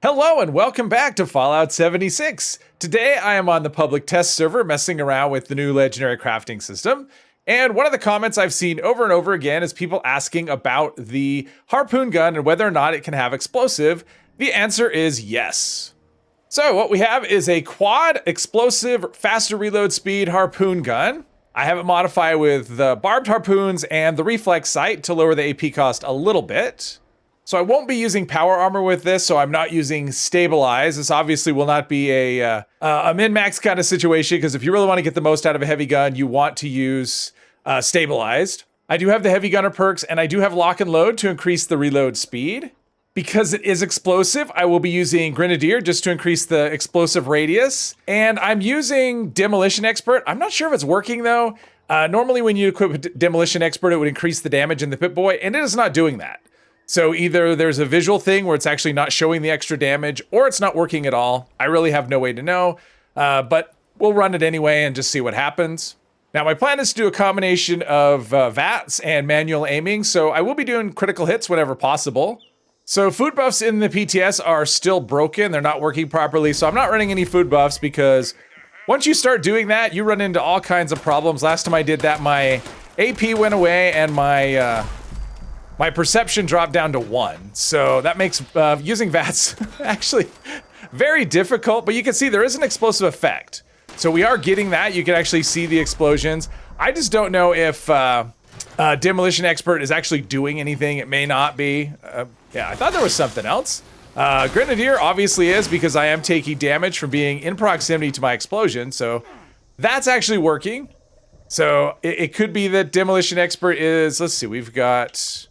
Hello and welcome back to Fallout 76. Today I am on the public test server messing around with the new legendary crafting system. And one of the comments I've seen over and over again is people asking about the Harpoon Gun and whether or not it can have explosive. The answer is yes. So what we have is a quad explosive, faster reload speed Harpoon Gun. I have it modified with the barbed harpoons and the reflex sight to lower the AP cost a little bit. So I won't be using power armor with this, so I'm not using stabilize. This obviously will not be a min-max kind of situation, because if you really want to get the most out of a heavy gun, you want to use stabilized. I do have the heavy gunner perks, and I do have lock and load to increase the reload speed. Because it is explosive, I will be using Grenadier just to increase the explosive radius. And I'm using Demolition Expert. I'm not sure if it's working though. Normally when you equip Demolition Expert, it would increase the damage in the Pip-Boy, and it is not doing that. So either there's a visual thing where it's actually not showing the extra damage, or it's not working at all. I really have no way to know, but we'll run it anyway and just see what happens. Now my plan is to do a combination of VATS and manual aiming, so I will be doing critical hits whenever possible. So food buffs in the PTS are still broken, they're not working properly, so I'm not running any food buffs because once you start doing that, you run into all kinds of problems. Last time I did that, my AP went away and my perception dropped down to 1. So that makes using VATS actually very difficult, but you can see there is an explosive effect. So we are getting that. You can actually see the explosions. I just don't know if Demolition Expert is actually doing anything. It may not be. Yeah, I thought there was something else. Grenadier obviously is, because I am taking damage from being in proximity to my explosion. So that's actually working. So it could be that Demolition Expert is, let's see, we've got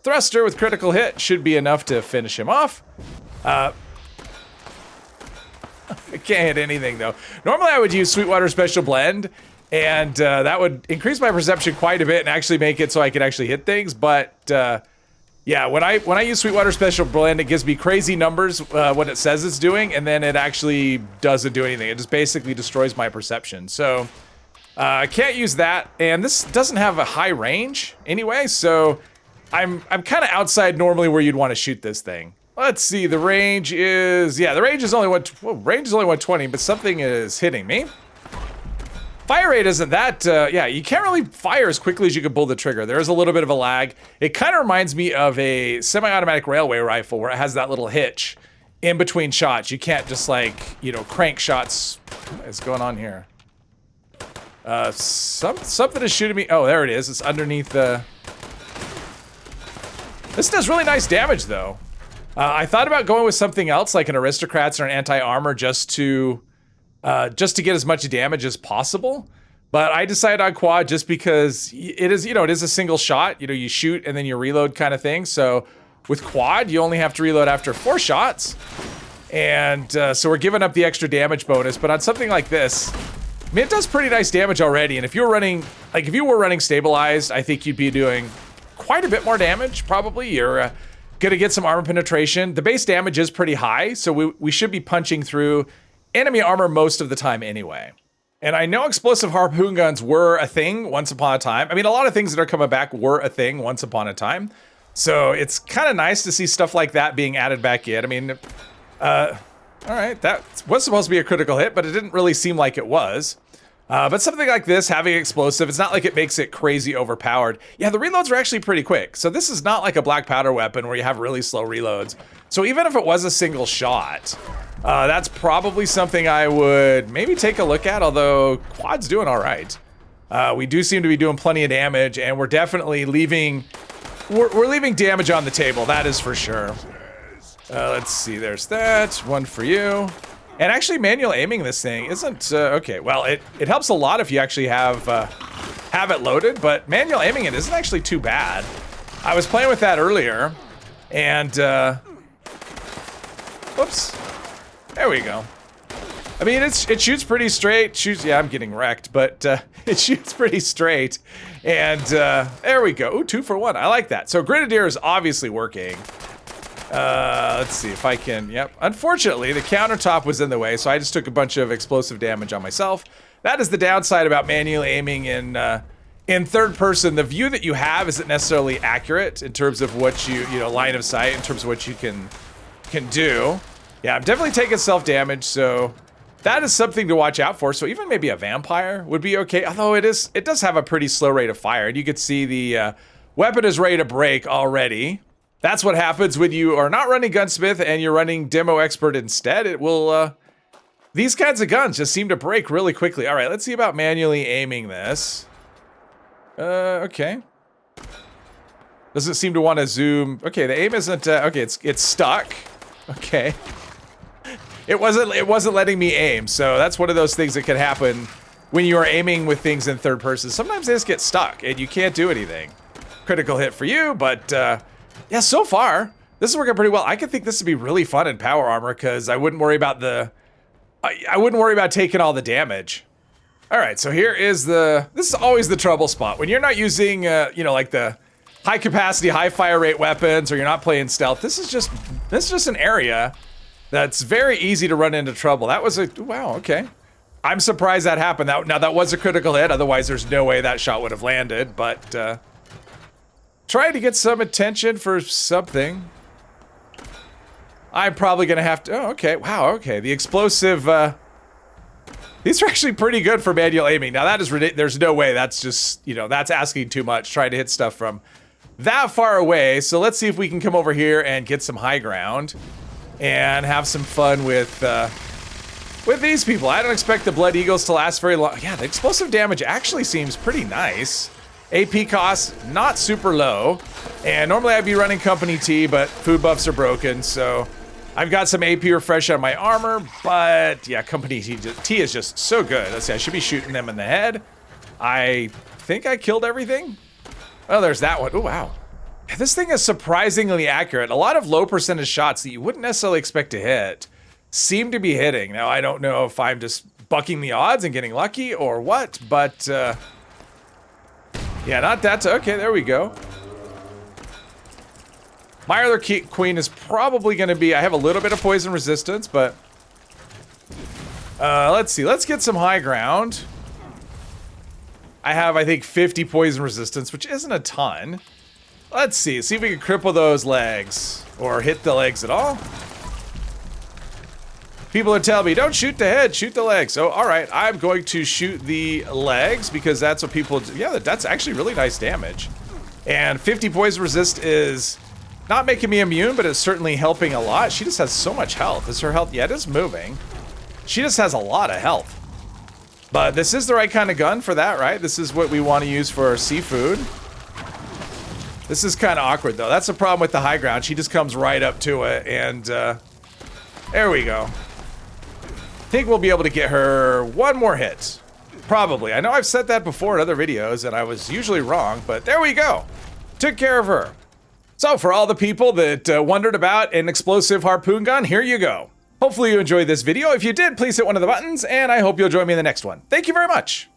Thruster with critical hit, should be enough to finish him off. I can't hit anything though. Normally I would use Sweetwater Special Blend, and that would increase my perception quite a bit and actually make it so I could actually hit things. But yeah, when I use Sweetwater Special Blend, it gives me crazy numbers what it says it's doing, and then it actually doesn't do anything. It just basically destroys my perception. So I can't use that, and this doesn't have a high range anyway, so I'm kind of outside normally where you'd want to shoot this thing. Let's see, the range is, yeah, the range is only range is only 120, but something is hitting me. Fire rate isn't that, yeah, you can't really fire as quickly as you can pull the trigger. There is a little bit of a lag. It kind of reminds me of a semi-automatic railway rifle where it has that little hitch in between shots. You can't just like, you know, crank shots. What is going on here? Something is shooting me. Oh, there it is. It's underneath the... This does really nice damage though. I thought about going with something else like an Aristocrats or an anti-armor just to get as much damage as possible. But I decided on quad just because it is, you know, it is a single shot. You know, you shoot and then you reload kind of thing. So with quad, you only have to reload after 4 shots. And so we're giving up the extra damage bonus. But on something like this, I mean, it does pretty nice damage already. And if you're running, like if you were running stabilized, I think you'd be doing quite a bit more damage, probably. You're gonna get some armor penetration. The base damage is pretty high, so we should be punching through enemy armor most of the time anyway. And I know explosive harpoon guns were a thing once upon a time. I mean, a lot of things that are coming back were a thing once upon a time. So it's kind of nice to see stuff like that being added back in. I mean, all right, that was supposed to be a critical hit, but it didn't really seem like it was. But something like this, having explosive, it's not like it makes it crazy overpowered. Yeah, the reloads are actually pretty quick. So this is not like a black powder weapon where you have really slow reloads. So even if it was a single shot, that's probably something I would maybe take a look at, although quad's doing all right. We do seem to be doing plenty of damage, and we're definitely leaving, we're leaving damage on the table, that is for sure. Let's see, there's that, one for you. And actually manual aiming this thing isn't, okay, well, it helps a lot if you actually have it loaded, but manual aiming it isn't actually too bad. I was playing with that earlier, and, whoops, there we go. I mean, it shoots pretty straight, yeah, I'm getting wrecked, but it shoots pretty straight, and there we go, ooh, 2 for 1, I like that. So Grenadier is obviously working. Let's see if I can, yep. Unfortunately, the countertop was in the way, so I just took a bunch of explosive damage on myself. That is the downside about manually aiming in third person. The view that you have isn't necessarily accurate in terms of what you know, line of sight, in terms of what you can can do. Yeah, I'm definitely taking self-damage, so that is something to watch out for. So even maybe a vampire would be okay, although it does have a pretty slow rate of fire, and you can see the weapon is ready to break already. That's what happens when you are not running Gunsmith and you're running Demo Expert instead. It will, these kinds of guns just seem to break really quickly. All right, let's see about manually aiming this. Okay. Doesn't seem to want to zoom. Okay, the aim isn't, okay, it's stuck. Okay. It wasn't letting me aim, so that's one of those things that can happen when you are aiming with things in third person. Sometimes they just get stuck and you can't do anything. Critical hit for you, but yeah, so far this is working pretty well. I could think this would be really fun in power armor because I wouldn't worry about I wouldn't worry about taking all the damage. All right, so here is this is always the trouble spot when you're not using you know, like the high capacity, high fire rate weapons, or you're not playing stealth. This is just an area that's very easy to run into trouble. That was wow, okay. I'm surprised that happened. Now that was a critical hit, otherwise there's no way that shot would have landed, but trying to get some attention for something. I'm probably gonna have to, oh, okay, wow, okay. The explosive, these are actually pretty good for manual aiming. Now that is ridiculous. There's no way, that's just, you know, that's asking too much, trying to hit stuff from that far away. So let's see if we can come over here and get some high ground and have some fun with these people. I don't expect the Blood Eagles to last very long. Yeah, the explosive damage actually seems pretty nice. AP cost, not super low. And normally I'd be running Company T, but food buffs are broken, so I've got some AP refresh on my armor, but yeah, Company T is just so good. Let's see, I should be shooting them in the head. I think I killed everything. Oh, there's that one. Oh, wow. This thing is surprisingly accurate. A lot of low percentage shots that you wouldn't necessarily expect to hit seem to be hitting. Now, I don't know if I'm just bucking the odds and getting lucky or what, but yeah, not that. Okay, there we go. My other queen is probably going to be, I have a little bit of poison resistance, but let's see. Let's get some high ground. I have, I think, 50 poison resistance, which isn't a ton. Let's see if we can cripple those legs or hit the legs at all. People are telling me, don't shoot the head, shoot the legs. So, all right, I'm going to shoot the legs because that's what people do. Yeah, that's actually really nice damage. And 50 poison resist is not making me immune, but it's certainly helping a lot. She just has so much health. Is her health? Yeah, it is moving. She just has a lot of health. But this is the right kind of gun for that, right? This is what we want to use for our seafood. This is kind of awkward, though. That's the problem with the high ground. She just comes right up to it, and there we go. I think we'll be able to get her one more hit. Probably. I know I've said that before in other videos, and I was usually wrong, but there we go. Took care of her. So for all the people that wondered about an explosive harpoon gun, here you go. Hopefully you enjoyed this video. If you did, please hit one of the buttons, and I hope you'll join me in the next one. Thank you very much.